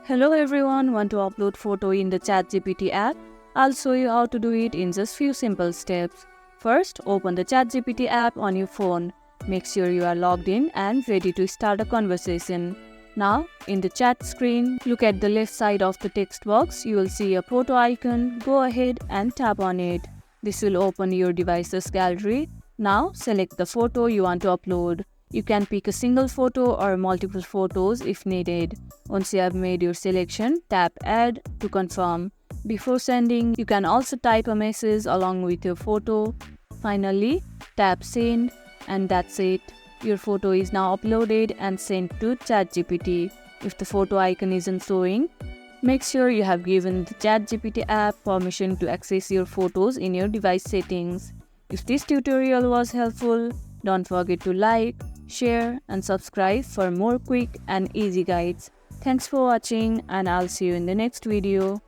Hello everyone, want to upload photo in the Chatgpt app? I'll show you how to do it in just few simple steps. First, open the Chatgpt app on your phone. Make sure you are logged in and ready to start a conversation. Now, in the chat screen, look at the left side of the text box. You will see a photo icon. Go ahead and tap on it. This will open your device's gallery. Now, select the photo you want to upload. You can pick a single photo or multiple photos if needed. Once you have made your selection, tap Add to confirm. Before sending, you can also type a message along with your photo. Finally, tap Send, and that's it. Your photo is now uploaded and sent to ChatGPT. If the photo icon isn't showing, make sure you have given the ChatGPT app permission to access your photos in your device settings. If this tutorial was helpful, don't forget to like, share and subscribe for more quick and easy guides. Thanks for watching, and I'll see you in the next video.